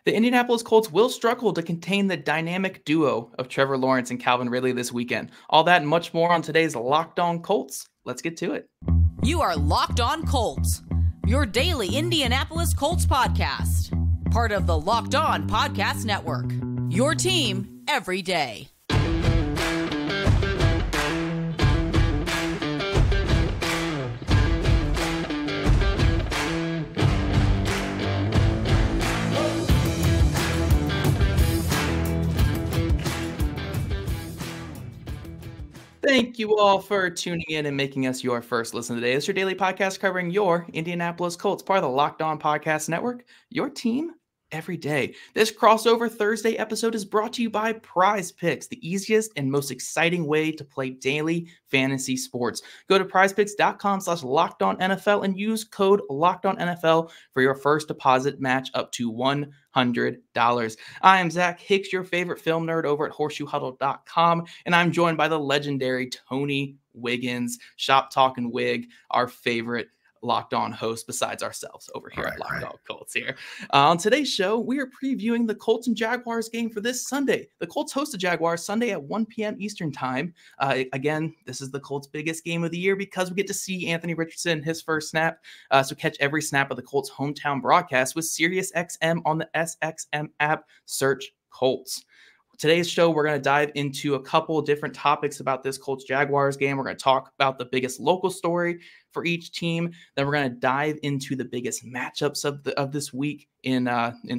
The Indianapolis Colts will struggle to contain the dynamic duo of Trevor Lawrence and Calvin Ridley this weekend. All that and much more on today's Locked On Colts. Let's get to it. You are Locked On Colts, your daily Indianapolis Colts podcast. Part of the Locked On Podcast Network, your team every day. Thank you all for tuning in and making us your first listen today. It's your daily podcast covering your Indianapolis Colts, part of the Locked On Podcast Network, your team every day. This crossover Thursday episode is brought to you by PrizePicks, the easiest and most exciting way to play daily fantasy sports. Go to prizepicks.com/LockedOnNFL and use code LockedOnNFL for your first deposit match up to $100. I am Zach Hicks, your favorite film nerd over at horseshoehuddle.com, and I'm joined by the legendary Tony Wiggins, Shop Talkin' Wig, our favorite Locked On host besides ourselves over here at Locked On Colts here. On today's show, we are previewing the Colts and Jaguars game for this Sunday. The Colts host the Jaguars Sunday at 1 p.m. Eastern time. Again, this is the Colts' biggest game of the year because we get to see Anthony Richardson his first snap. So catch every snap of the Colts' hometown broadcast with SiriusXM on the SXM app. Search Colts. Today's show, we're going to dive into a couple of different topics about this Colts-Jaguars game. We're going to talk about the biggest local story for each team. Then we're going to dive into the biggest matchups of this week in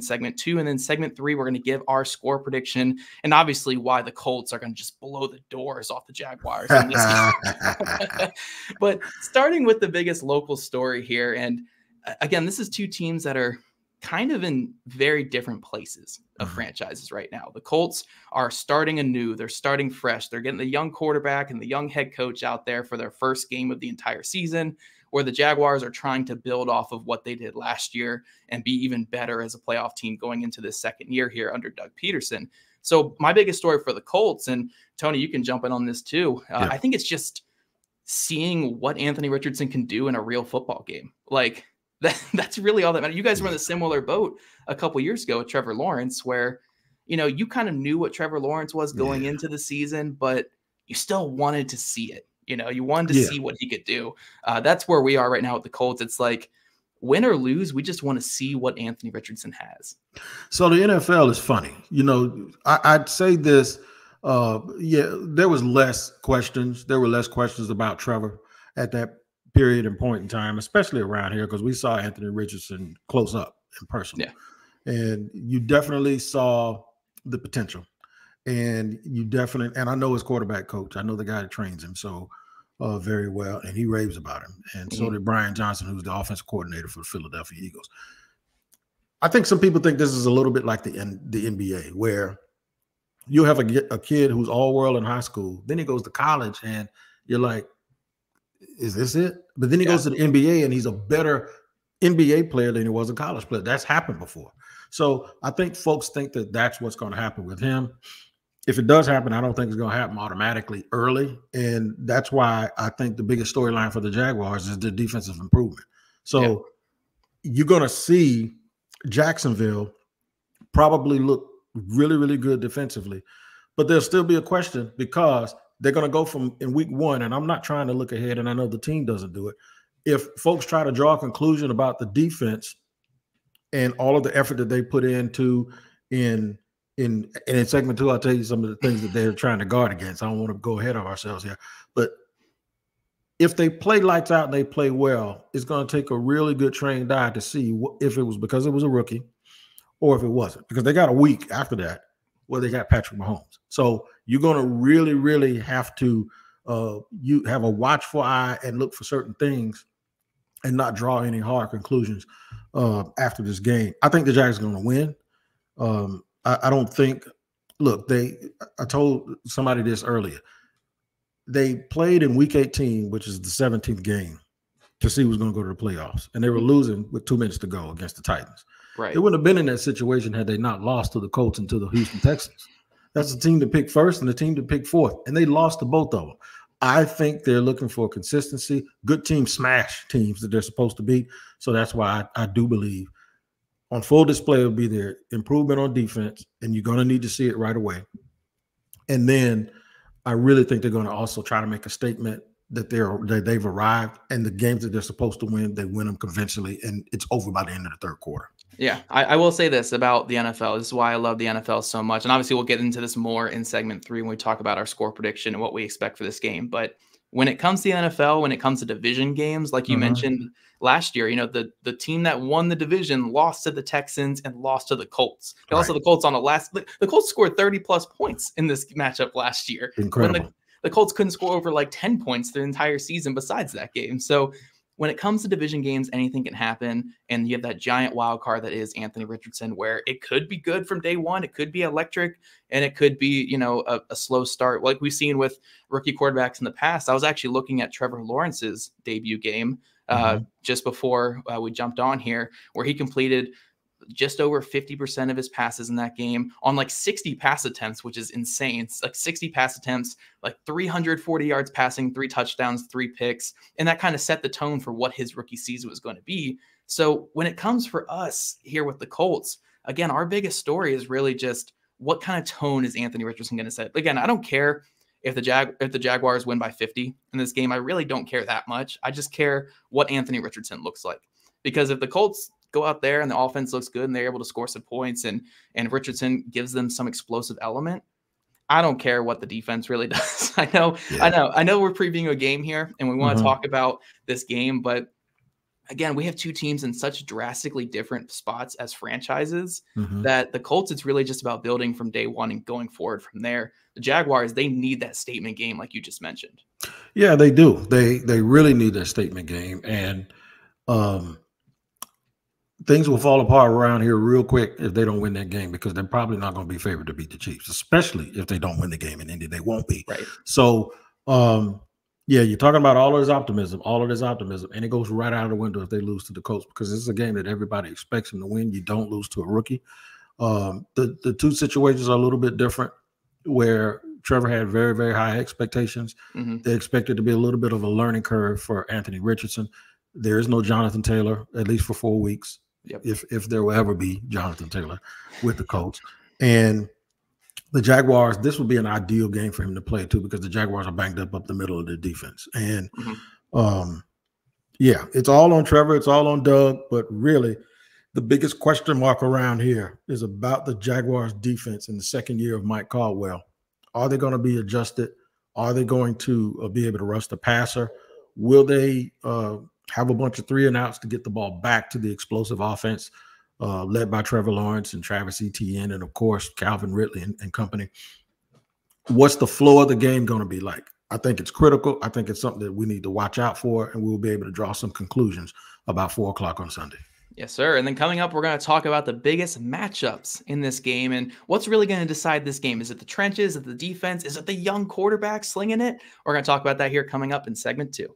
segment 2. And then segment 3, we're going to give our score prediction and obviously why the Colts are going to just blow the doors off the Jaguars in this game. But starting with the biggest local story here, and again, this is two teams that are kind of in very different places of franchises right now. The Colts are starting anew. They're starting fresh. They're getting the young quarterback and the young head coach out there for their first game of the entire season, where the Jaguars are trying to build off of what they did last year and be even better as a playoff team going into this second year here under Doug Peterson. So my biggest story for the Colts, and Tony, you can jump in on this too. I think it's just seeing what Anthony Richardson can do in a real football game. Like, that's really all that matters. You guys were in a similar boat a couple years ago with Trevor Lawrence, where, you know, you kind of knew what Trevor Lawrence was going into the season, but you still wanted to see it. You know, you wanted to see what he could do. That's where we are right now with the Colts. It's like, win or lose, we just want to see what Anthony Richardson has. So the NFL is funny. You know, I'd say this. There was less questions. There were less questions about Trevor at that period and point in time, especially around here, because we saw Anthony Richardson close up in person. Yeah. And you definitely saw the potential. And I know his quarterback coach. I know the guy that trains him so very well, and he raves about him. And so did Brian Johnson, who's the offensive coordinator for the Philadelphia Eagles. I think some people think this is a little bit like the NBA, where you have a kid who's all world in high school, then he goes to college, and you're like, is this it? But then he goes to the NBA and he's a better NBA player than he was a college player. That's happened before. So I think folks think that that's what's going to happen with him. If it does happen, I don't think it's going to happen automatically early. And that's why I think the biggest storyline for the Jaguars is the defensive improvement. So you're going to see Jacksonville probably look really, really good defensively. But there'll still be a question because they're going to go from in week 1, and I'm not trying to look ahead, and I know the team doesn't do it. If folks try to draw a conclusion about the defense and all of the effort that they put into in segment 2, I'll tell you some of the things that they're trying to guard against. I don't want to go ahead of ourselves here. But if they play lights out and they play well, it's going to take a really good trained eye to see if it was because it was a rookie or if it wasn't, because they got a week after that where they got Patrick Mahomes. So you're going to really, really have to you have a watchful eye and look for certain things and not draw any hard conclusions after this game. I think the Jags are going to win. I don't think – look, I told somebody this earlier. They played in Week 18, which is the 17th game, to see who's going to go to the playoffs. And they were losing with 2 minutes to go against the Titans. Right. They wouldn't have been in that situation had they not lost to the Colts and to the Houston Texans. That's the team to pick first and the team to pick fourth. And they lost to both of them. I think they're looking for consistency. Good teams smash teams that they're supposed to beat. So that's why I do believe On full display will be their improvement on defense, and you're going to need to see it right away. And then I really think they're going to also try to make a statement that they've arrived, and the games that they're supposed to win, they win them convincingly, and it's over by the end of the third quarter. Yeah, I will say this about the NFL. This is why I love the NFL so much. And obviously, we'll get into this more in segment 3 when we talk about our score prediction and what we expect for this game. But when it comes to the NFL, when it comes to division games, like you mentioned last year, the team that won the division lost to the Texans and lost to the Colts. They lost to the Colts the Colts scored 30+ points in this matchup last year. Incredible. When the Colts couldn't score over like 10 points the entire season besides that game. So when it comes to division games, anything can happen. And you have that giant wild card that is Anthony Richardson, where it could be good from day one. It could be electric, and it could be, a slow start like we've seen with rookie quarterbacks in the past. I was actually looking at Trevor Lawrence's debut game just before we jumped on here, where he completed just over 50% of his passes in that game on like 60 pass attempts, which is insane. It's like 60 pass attempts, like 340 yards passing, 3 touchdowns, 3 picks. And that kind of set the tone for what his rookie season was going to be. So when it comes for us here with the Colts, again, our biggest story is really just what kind of tone is Anthony Richardson going to set? Again, I don't care if the Jaguars win by 50 in this game. I really don't care that much. I just care what Anthony Richardson looks like. Because if the Colts go out there and the offense looks good and they're able to score some points and Richardson gives them some explosive element, I don't care what the defense really does. I know we're previewing a game here and we want to talk about this game, but again, we have two teams in such drastically different spots as franchises that the Colts, it's really just about building from day one and going forward from there. The Jaguars, they need that statement game like you just mentioned. Yeah, they do. They really need that statement game. And things will fall apart around here real quick if they don't win that game, because they're probably not going to be favored to beat the Chiefs, especially if they don't win the game in Indy. They won't be. Right. So, yeah, you're talking about all of this optimism, and it goes right out of the window if they lose to the Colts, because this is a game that everybody expects them to win. You don't lose to a rookie. The two situations are a little bit different, where Trevor had very, very high expectations. They expected to be a little bit of a learning curve for Anthony Richardson. There is no Jonathan Taylor, at least for 4 weeks. Yep. If there will ever be Jonathan Taylor with the Colts. And the Jaguars, this would be an ideal game for him to play too, because the Jaguars are banged up the middle of the defense. And yeah, it's all on Trevor, it's all on Doug, but really the biggest question mark around here is about the Jaguars defense in the second year of Mike Caldwell. Are they going to be adjusted? Are they going to be able to rush the passer? Will they have a bunch of 3-and-outs to get the ball back to the explosive offense led by Trevor Lawrence and Travis Etienne and, of course, Calvin Ridley and company? What's the flow of the game going to be like? I think it's critical. I think it's something that we need to watch out for, and we'll be able to draw some conclusions about 4 o'clock on Sunday. Yes, sir. And then coming up, we're going to talk about the biggest matchups in this game and what's really going to decide this game. Is it the trenches? Is it the defense? Is it the young quarterback slinging it? We're going to talk about that here coming up in segment 2.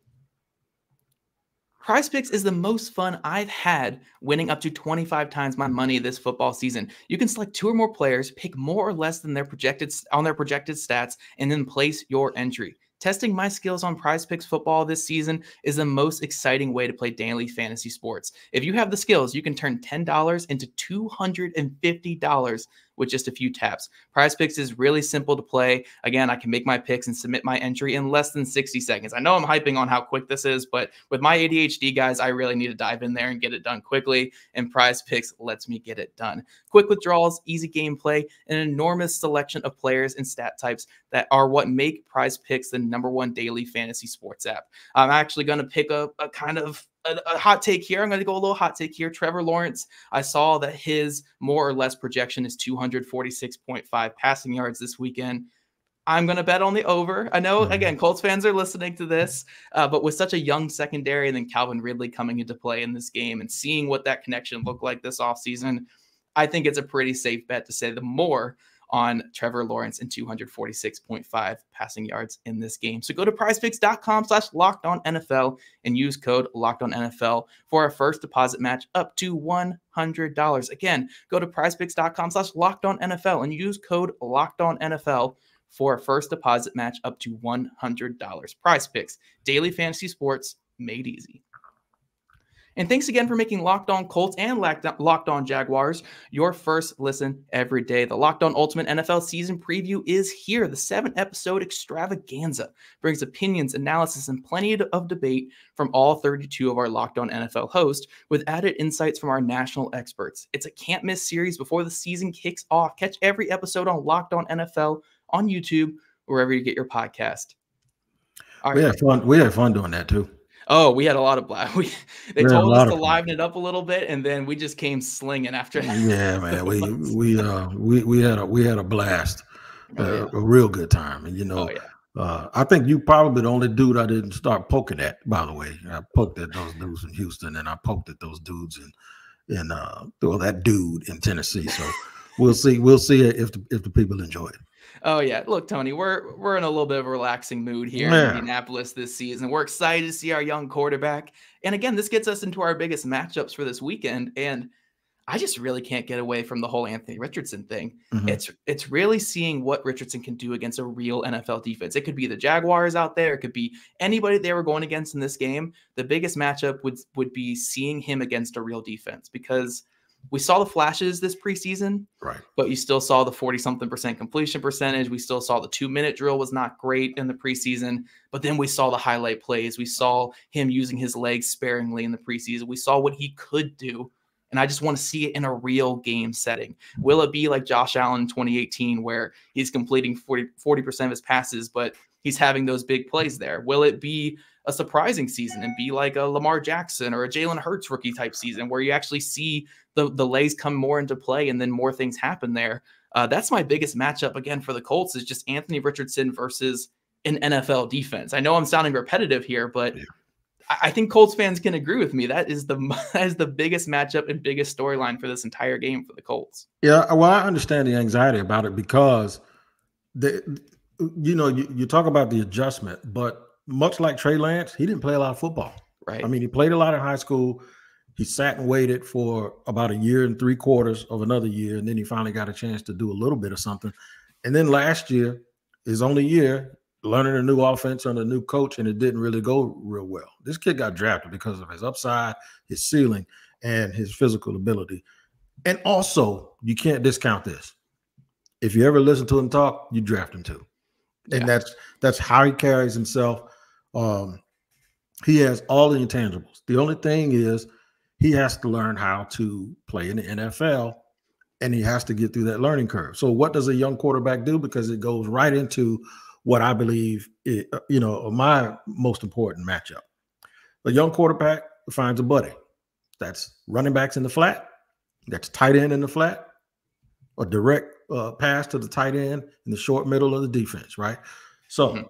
PrizePicks is the most fun I've had, winning up to 25 times my money this football season. You can select 2 or more players, pick more or less than their projected stats, and then place your entry. Testing my skills on PrizePicks football this season is the most exciting way to play daily fantasy sports. If you have the skills, you can turn $10 into $250 with just a few taps. PrizePicks is really simple to play. Again, I can make my picks and submit my entry in less than 60 seconds. I know I'm hyping on how quick this is, but with my ADHD, guys, I really need to dive in there and get it done quickly, and PrizePicks lets me get it done. Quick withdrawals, easy gameplay, an enormous selection of players and stat types that are what make PrizePicks the #1 daily fantasy sports app. I'm actually going to pick a kind of a hot take here. I'm going to go a little hot take here. Trevor Lawrence, I saw that his more or less projection is 246.5 passing yards this weekend. I'm going to bet on the over. I know, again, Colts fans are listening to this, but with such a young secondary and then Calvin Ridley coming into play in this game and seeing what that connection looked like this offseason, I think it's a pretty safe bet to say the more on Trevor Lawrence and 246.5 passing yards in this game. So go to prizepicks.com/lockedonnfl and use code lockedonnfl for a first deposit match up to $100. Again, go to prizepicks.com/lockedonnfl and use code lockedonnfl for a first deposit match up to $100. PrizePicks, daily fantasy sports made easy. And thanks again for making Locked On Colts and Locked On Jaguars your first listen every day. The Locked On Ultimate NFL Season Preview is here. The 7-episode extravaganza brings opinions, analysis, and plenty of debate from all 32 of our Locked On NFL hosts with added insights from our national experts. It's a can't-miss series before the season kicks off. Catch every episode on Locked On NFL on YouTube, wherever you get your podcast. We had fun. We had fun doing that too. Oh, we had a lot of blast. They told us to liven it up a little bit, and then we just came slinging after that. Yeah, man, we had a blast, a real good time, and I think you probably the only dude I didn't start poking at. By the way, I poked at those dudes in Houston, and I poked at those dudes in that dude in Tennessee. So we'll see if the people enjoy it. Oh yeah, look, Tony, we're in a little bit of a relaxing mood here in Indianapolis this season. We're excited to see our young quarterback, and again, this gets us into our biggest matchups for this weekend. And I just really can't get away from the whole Anthony Richardson thing. Mm-hmm. It's really seeing what Richardson can do against a real NFL defense. It could be the Jaguars out there. It could be anybody they were going against in this game. The biggest matchup would be seeing him against a real defense, because we saw the flashes this preseason, right? But you still saw the 40-something% completion percentage. We still saw the 2-minute drill was not great in the preseason, but then we saw the highlight plays. We saw him using his legs sparingly in the preseason. We saw what he could do, and I just want to see it in a real game setting. Will it be like Josh Allen in 2018, where he's completing 40% of his passes, but he's having those big plays there? Will it be a surprising season and be like a Lamar Jackson or a Jalen Hurts rookie type season, where you actually see the legs come more into play and then more things happen there? That's my biggest matchup again for the Colts, is just Anthony Richardson versus an NFL defense. I know I'm sounding repetitive here, but I think Colts fans can agree with me. That is the biggest matchup and biggest storyline for this entire game for the Colts. Yeah, well, I understand the anxiety about it, because you talk about the adjustment, but much like Trey Lance, he didn't play a lot of football. Right. I mean, he played a lot in high school. He sat and waited for about 1 3/4 of another year, and then he finally got a chance to do a little bit of something. And then last year, his only year, learning a new offense under a new coach, and it didn't really go real well. This kid got drafted because of his upside, his ceiling, and his physical ability. And also, you can't discount this. If you ever listen to him talk, you draft him too. And that's how he carries himself. He has all the intangibles. The only thing is he has to learn how to play in the NFL, and he has to get through that learning curve. So what does a young quarterback do? Because it goes right into what I believe is, my most important matchup. A young quarterback finds a buddy. That's running backs in the flat. That's tight end in the flat. A direct pass to the tight end in the short middle of the defense, right? So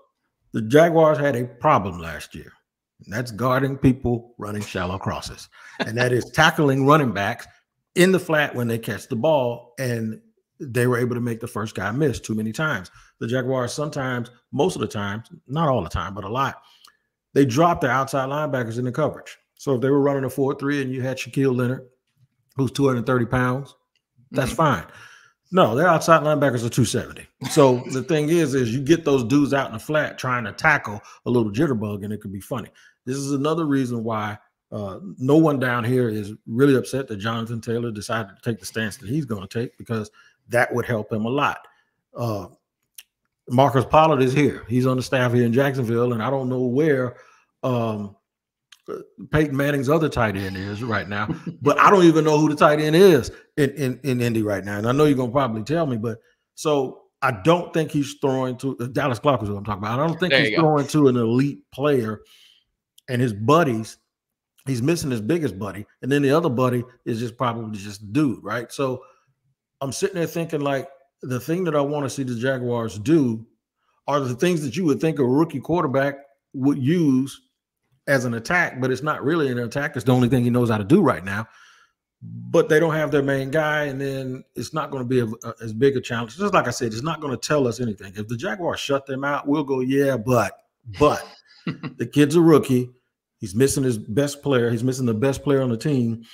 the Jaguars had a problem last year, and that's guarding people running shallow crosses. And that is tackling running backs in the flat when they catch the ball, and they were able to make the first guy miss too many times. The Jaguars sometimes, most of the time, not all the time, but a lot, they dropped their outside linebackers in the coverage. So if they were running a 4-3 and you had Shaquille Leonard, who's 230 pounds, that's fine. No, their outside linebackers are 270. So the thing is you get those dudes out in the flat trying to tackle a little jitterbug, and it could be funny. This is another reason why no one down here is really upset that Jonathan Taylor decided to take the stance that he's going to take, because that would help him a lot. Marcus Pollard is here. He's on the staff here in Jacksonville, and I don't know where Peyton Manning's other tight end is right now, but I don't even know who the tight end is in Indy right now. And I know you're going to probably tell me, but so I don't think he's throwing to Dallas Clark is what I'm talking about. I don't think he's throwing to an elite player, and his buddies, he's missing his biggest buddy. And then the other buddy is just probably just a dude, right? So I'm sitting there thinking, like, the thing that I want to see the Jaguars do are the things that you would think a rookie quarterback would use as an attack, but it's not really an attack. It's the only thing he knows how to do right now. But they don't have their main guy, and then it's not going to be as big a challenge. Just like I said, it's not going to tell us anything. If the Jaguars shut them out, we'll go, yeah, but the kid's a rookie. He's missing his best player. He's missing the best player on the team,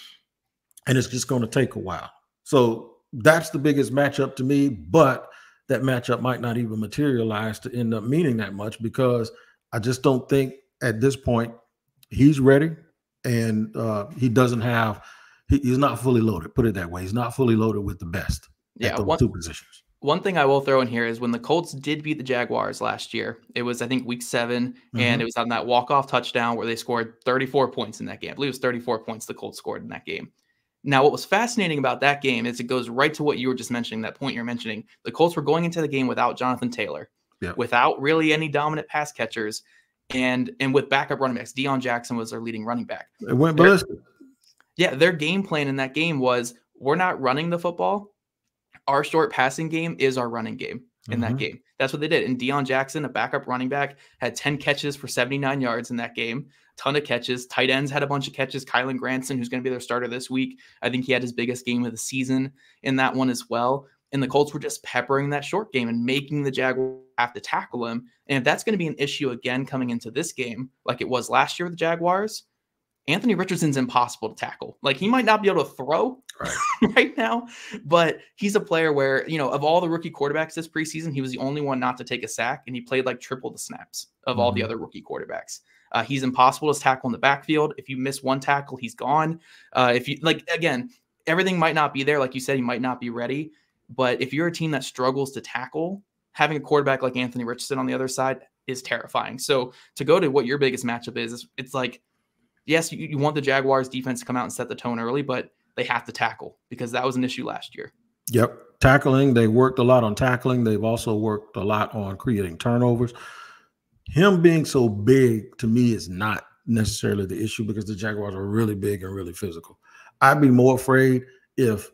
and it's just going to take a while. So that's the biggest matchup to me, but that matchup might not even materialize to end up meaning that much, because I just don't think at this point he's ready. and he doesn't have. He's not fully loaded. Put it that way. He's not fully loaded with the best at those two positions. One thing I will throw in here is when the Colts did beat the Jaguars last year, it was, I think, week 7, and it was on that walk-off touchdown where they scored 34 points in that game. I believe it was 34 points the Colts scored in that game. Now, what was fascinating about that game is it goes right to what you were just mentioning, that point you're mentioning. The Colts were going into the game without Jonathan Taylor, without really any dominant pass catchers, and with backup running backs. Deion Jackson was their leading running back. It went ballistic. Yeah, their game plan in that game was, we're not running the football. Our short passing game is our running game in that game. That's what they did. And Deion Jackson, a backup running back, had 10 catches for 79 yards in that game. Ton of catches. Tight ends had a bunch of catches. Kylan Granson, who's going to be their starter this week, I think he had his biggest game of the season in that one as well. And the Colts were just peppering that short game and making the Jaguars have to tackle him. And if that's going to be an issue again coming into this game, like it was last year with the Jaguars, Anthony Richardson's impossible to tackle. Like, he might not be able to throw right now, but he's a player where, you know, of all the rookie quarterbacks this preseason, he was the only one not to take a sack, and he played like triple the snaps of all the other rookie quarterbacks. He's impossible to tackle in the backfield. If you miss one tackle, he's gone. If you again, everything might not be there. Like you said, he might not be ready, but if you're a team that struggles to tackle, having a quarterback like Anthony Richardson on the other side is terrifying. So to go to what your biggest matchup is, it's like, yes, you want the Jaguars defense to come out and set the tone early, but they have to tackle, because that was an issue last year. Yep. Tackling. They worked a lot on tackling. They've also worked a lot on creating turnovers. Him being so big, to me, is not necessarily the issue, because the Jaguars are really big and really physical. I'd be more afraid if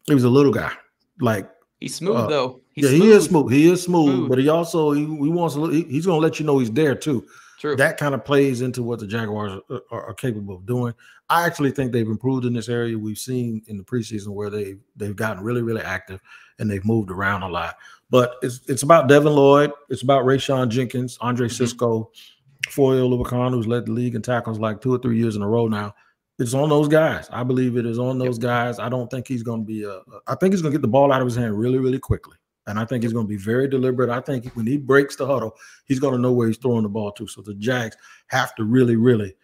he was a little guy. Like, he's smooth though. He is smooth. He is smooth, but he also he wants to. He's going to let you know he's there too. True. That kind of plays into what the Jaguars are capable of doing. I actually think they've improved in this area. We've seen in the preseason where they've gotten really, really active, and they've moved around a lot. But it's about Devin Lloyd. It's about Rayshon Jenkins, Andre Cisco, Foye Oluokun, who's led the league in tackles like 2 or 3 years in a row now. It's on those guys. I believe it is on those guys. I don't think he's going to be I think he's going to get the ball out of his hand really, really quickly. And I think he's going to be very deliberate. I think when he breaks the huddle, he's going to know where he's throwing the ball to. So the Jags have to really, really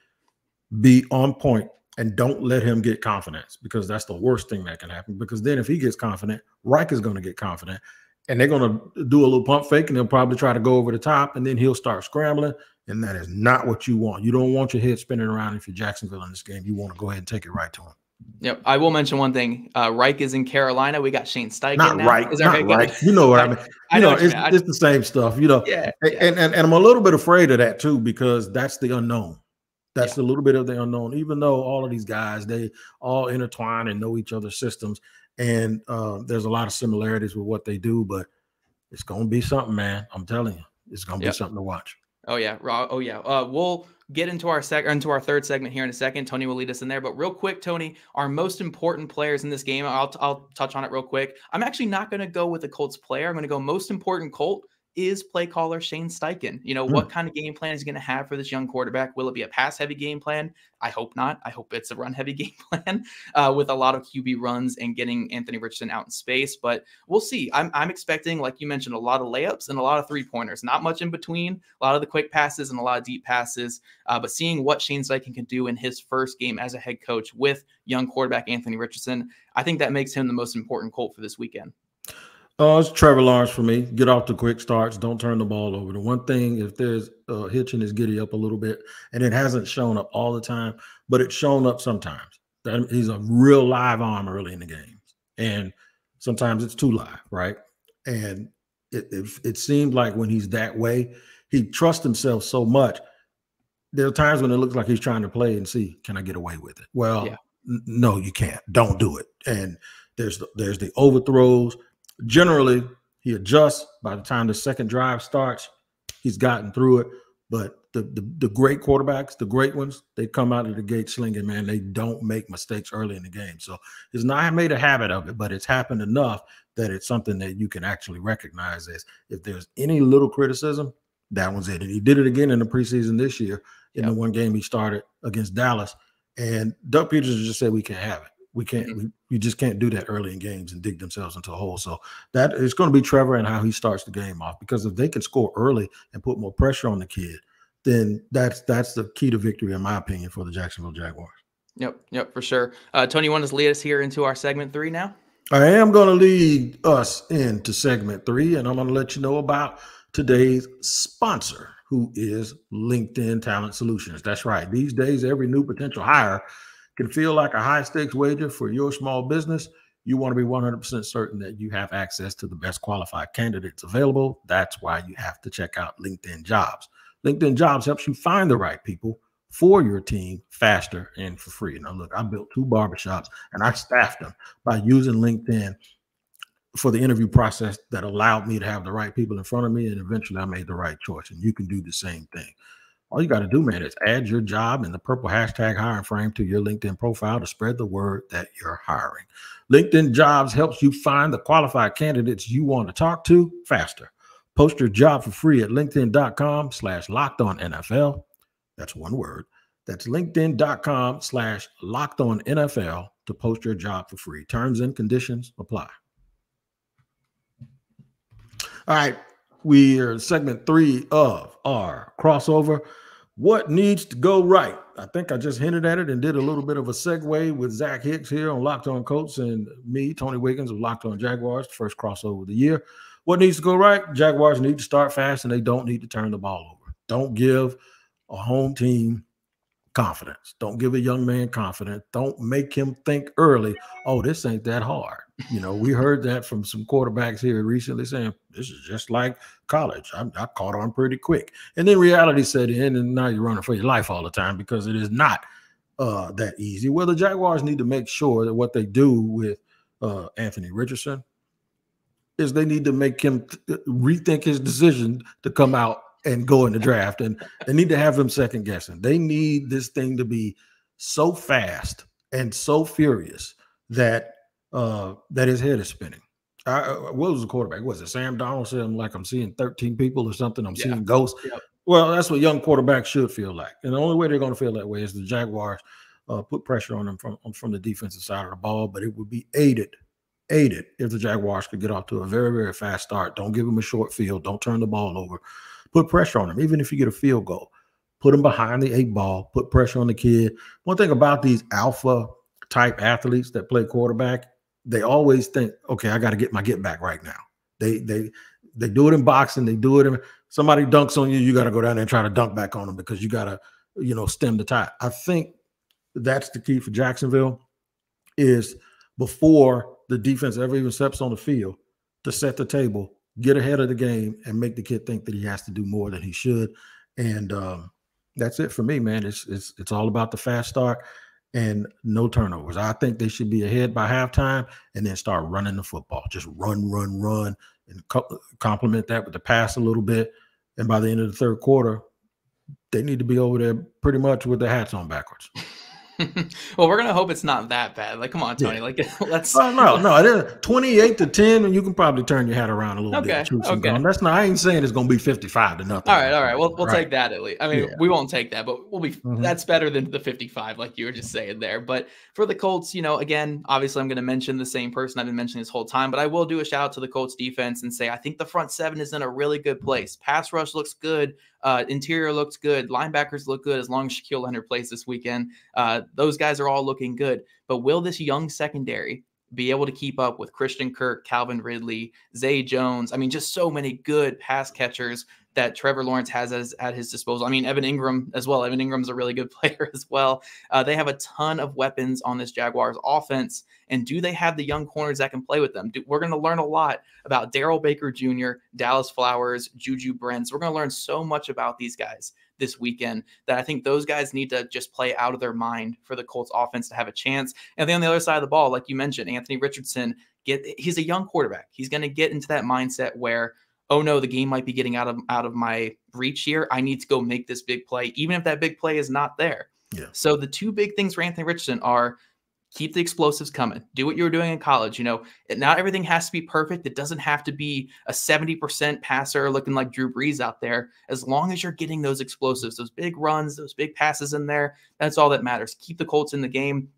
be on point and don't let him get confidence, because that's the worst thing that can happen. Because then if he gets confident, Reich is going to get confident, and they're going to do a little pump fake, and they'll probably try to go over the top, and then he'll start scrambling. And that is not what you want. You don't want your head spinning around if you're Jacksonville in this game. You want to go ahead and take it right to him. Yep. I will mention one thing. Reich is in Carolina. We got Shane Steichen. Not now. Reich. Is Not Reich. You know what I mean. It's the same stuff. You know. Yeah. And I'm a little bit afraid of that too, because that's the unknown. That's a little bit of the unknown. Even though all of these guys, they all intertwine and know each other's systems, and there's a lot of similarities with what they do. But it's going to be something, man. I'm telling you, it's going to be something to watch. Oh yeah. Oh yeah. We'll get into our third segment here in a second. Tony will lead us in there, but real quick, Tony, our most important players in this game. I'll touch on it real quick. I'm actually not going to go with the Colts player. I'm going to go most important Colt is play caller Shane Steichen. You know, what kind of game plan is he going to have for this young quarterback? Will it be a pass-heavy game plan? I hope not. I hope it's a run-heavy game plan with a lot of QB runs and getting Anthony Richardson out in space. But we'll see. I'm expecting, like you mentioned, a lot of layups and a lot of three-pointers. Not much in between. A lot of the quick passes and a lot of deep passes. But seeing what Shane Steichen can do in his first game as a head coach with young quarterback Anthony Richardson, I think that makes him the most important Colt for this weekend. It's Trevor Lawrence for me. Get off to quick starts. Don't turn the ball over. The one thing, if there's hitching, is giddy up a little bit, and it hasn't shown up all the time, but it's shown up sometimes. He's a real live arm early in the games, and sometimes it's too live, right? And it seems like when he's that way, he trusts himself so much. There are times when it looks like he's trying to play and see, can I get away with it? Well, no, you can't. Don't do it. And there's the overthrows. Generally, he adjusts. By the time the second drive starts, he's gotten through it. But the great quarterbacks, the great ones, they come out of the gate slinging, man. They don't make mistakes early in the game. So it's not made a habit of it, but it's happened enough that it's something that you can actually recognize as if there's any little criticism, that one's it. And he did it again in the preseason this year in the one game he started against Dallas. And Doug Peterson just said we can't have it. We can't. We just can't do that early in games and dig themselves into a hole. So that it's going to be Trevor and how he starts the game off, because if they can score early and put more pressure on the kid, then that's the key to victory, in my opinion, for the Jacksonville Jaguars. Yep, for sure. Tony, you want to lead us here into our segment 3 now? I am going to lead us into segment 3, and I'm going to let you know about today's sponsor, who is LinkedIn Talent Solutions. That's right. These days, every new potential hire can feel like a high-stakes wager for your small business. You want to be 100% certain that you have access to the best qualified candidates available. That's why you have to check out LinkedIn Jobs. LinkedIn Jobs helps you find the right people for your team faster and for free. Now, look, I built 2 barbershops and I staffed them by using LinkedIn for the interview process that allowed me to have the right people in front of me. And eventually I made the right choice. And you can do the same thing. All you got to do, man, is add your job and the purple hashtag hiring frame to your LinkedIn profile to spread the word that you're hiring. LinkedIn Jobs helps you find the qualified candidates you want to talk to faster. Post your job for free at linkedin.com/lockedonnfl. That's one word. That's linkedin.com/lockedonnfl to post your job for free. Terms and conditions apply. All right. We are in segment 3 of our crossover. What needs to go right? I think I just hinted at it and did a little bit of a segue with Zach Hicks here on Locked On Colts and me, Tony Wiggins of Locked On Jaguars, the first crossover of the year. What needs to go right? Jaguars need to start fast and they don't need to turn the ball over. Don't give a home team confidence. Don't give a young man confidence. Don't make him think early, oh, this ain't that hard. You know, we heard that from some quarterbacks here recently saying, this is just like college. I caught on pretty quick. And then reality set in, and now you're running for your life all the time because it is not that easy. Well, the Jaguars need to make sure that what they do with Anthony Richardson is they need to make him rethink his decision to come out and go in the draft, and they need to have him second guessing. They need this thing to be so fast and so furious that his head is spinning. What was the quarterback? Was it Sam Donald said, I'm seeing 13 people or something. I'm seeing ghosts. Yep. Well, that's what young quarterbacks should feel like. And the only way they're going to feel that way is the Jaguars put pressure on them from the defensive side of the ball, but it would be aided if the Jaguars could get off to a very, very fast start. Don't give them a short field. Don't turn the ball over. Put pressure on them. Even if you get a field goal, put them behind the 8 ball, put pressure on the kid. One thing about these alpha type athletes that play quarterback, they always think, okay, I got to get my get back right now. They do it in boxing. They do it in somebody dunks on you. You got to go down there and try to dunk back on them because you got to, stem the tide. I think that's the key for Jacksonville is before the defense ever even steps on the field to set the table, get ahead of the game and make the kid think that he has to do more than he should. And that's it for me, man. It's all about the fast start and no turnovers. I think they should be ahead by halftime and then start running the football. Just run, and complement that with the pass a little bit. And by the end of the third quarter, they need to be over there pretty much with their hats on backwards. Well, we're going to hope it's not that bad. Like, come on, Tony. Yeah. Like, let's. No. It is 28-10, and you can probably turn your hat around a little bit. Okay. That's not. I ain't saying it's going to be 55-0. All right. We'll take that at least. I mean, we won't take that, but we'll be. Mm-hmm. That's better than the 55, like you were just saying there. But for the Colts, again, obviously, I'm going to mention the same person I've been mentioning this whole time, but I will do a shout out to the Colts defense and say I think the front 7 is in a really good place. Pass rush looks good. Interior looks good. Linebackers look good as long as Shaquille Leonard plays this weekend. Those guys are all looking good. But will this young secondary be able to keep up with Christian Kirk, Calvin Ridley, Zay Jones? I mean, just so many good pass catchers that Trevor Lawrence has at his disposal. I mean, Evan Ingram as well. Evan Ingram's a really good player as well. They have a ton of weapons on this Jaguars offense. And do they have the young corners that can play with them? We're going to learn a lot about Darrell Baker Jr., Dallas Flowers, Juju Brents. We're going to learn so much about these guys this weekend that I think those guys need to just play out of their mind for the Colts offense to have a chance. And then on the other side of the ball, like you mentioned, Anthony Richardson, he's a young quarterback. He's going to get into that mindset where, oh no, the game might be getting out of my reach here. I need to go make this big play, even if that big play is not there. Yeah. So the 2 big things for Anthony Richardson are keep the explosives coming. Do what you were doing in college. Not everything has to be perfect. It doesn't have to be a 70% passer looking like Drew Brees out there. As long as you're getting those explosives, those big runs, those big passes in there, that's all that matters. Keep the Colts in the game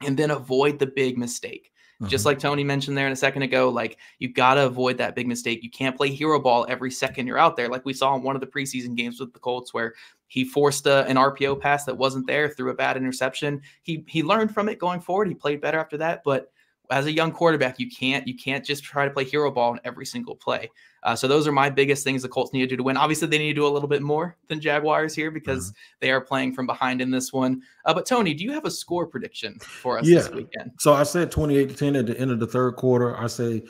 and then avoid the big mistake. Just like Tony mentioned there in a second ago, like you got to avoid that big mistake. You can't play hero ball every second you're out there. Like we saw in one of the preseason games with the Colts where he forced an RPO pass that wasn't there, threw a bad interception. He learned from it going forward. He played better after that. But as a young quarterback, you can't just try to play hero ball in every single play. So those are my biggest things the Colts need to do to win. Obviously, they need to do a little bit more than Jaguars here because they are playing from behind in this one. But Tony, do you have a score prediction for us this weekend? So I said 28-10 at the end of the third quarter. I say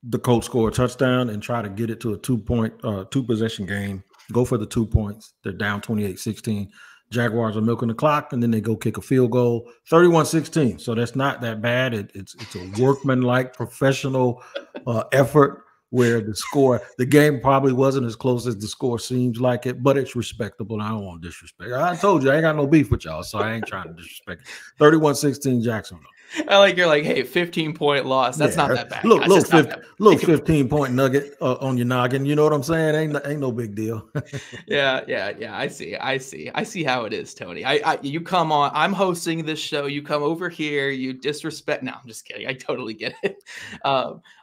the Colts score a touchdown and try to get it to a 2-possession game. Go for the 2 points. They're down 28-16. Jaguars are milking the clock, and then they go kick a field goal, 31-16. So that's not that bad. It's a workmanlike, professional effort where the game probably wasn't as close as the score seems like it, but it's respectable. I don't want to disrespect. I told you I ain't got no beef with y'all, so I ain't trying to disrespect it. 31-16 Jacksonville. I like you're like, hey, 15-point loss. That's not that bad. Little 15-point nugget on your noggin. You know what I'm saying? Ain't no big deal. Yeah. I see how it is, Tony. You come on. I'm hosting this show. You come over here. You disrespect. No, I'm just kidding. I totally get it.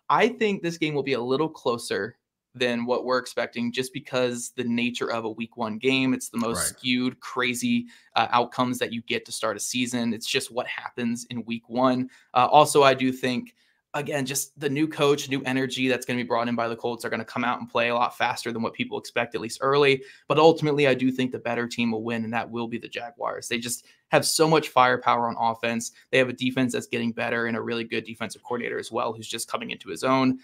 I think this game will be a little closer than what we're expecting just because the nature of a week 1 game. It's the most skewed, crazy outcomes that you get to start a season. It's just what happens in week 1. Also, I do think, again, just the new coach, new energy that's going to be brought in by the Colts are going to come out and play a lot faster than what people expect, at least early. But ultimately, I do think the better team will win, and that will be the Jaguars. They just have so much firepower on offense. They have a defense that's getting better and a really good defensive coordinator as well, who's just coming into his own.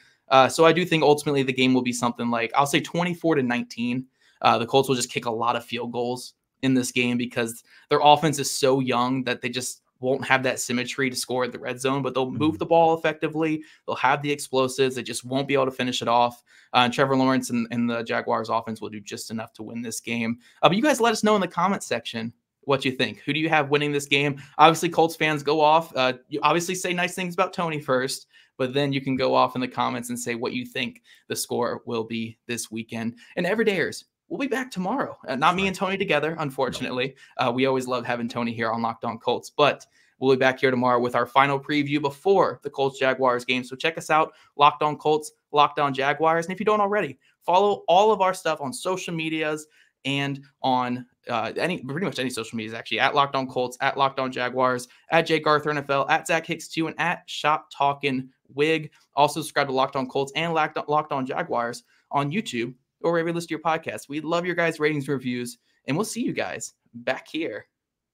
So I do think ultimately the game will be something like, I'll say 24-19. The Colts will just kick a lot of field goals in this game because their offense is so young that they just won't have that symmetry to score at the red zone, but they'll move the ball effectively. They'll have the explosives. They just won't be able to finish it off. And Trevor Lawrence and the Jaguars offense will do just enough to win this game. But you guys let us know in the comment section what you think. Who do you have winning this game? Obviously, Colts fans go off. You obviously say nice things about Tony first, but then you can go off in the comments and say what you think the score will be this weekend. And everydayers, we'll be back tomorrow. Not me and Tony together, unfortunately. We always love having Tony here on Locked On Colts, but we'll be back here tomorrow with our final preview before the Colts-Jaguars game. So check us out, Locked On Colts, Locked On Jaguars. And if you don't already, follow all of our stuff on social medias and on pretty much any social medias, actually, at Locked On Colts, at Locked On Jaguars, at Jake Arthur NFL, at Zach Hicks 2, and at Shop Talkin' Wig. Also subscribe to Locked On Colts and Locked On Jaguars on YouTube or wherever you listen to your podcast. We love your guys' ratings and reviews, and we'll see you guys back here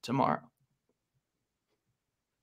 tomorrow.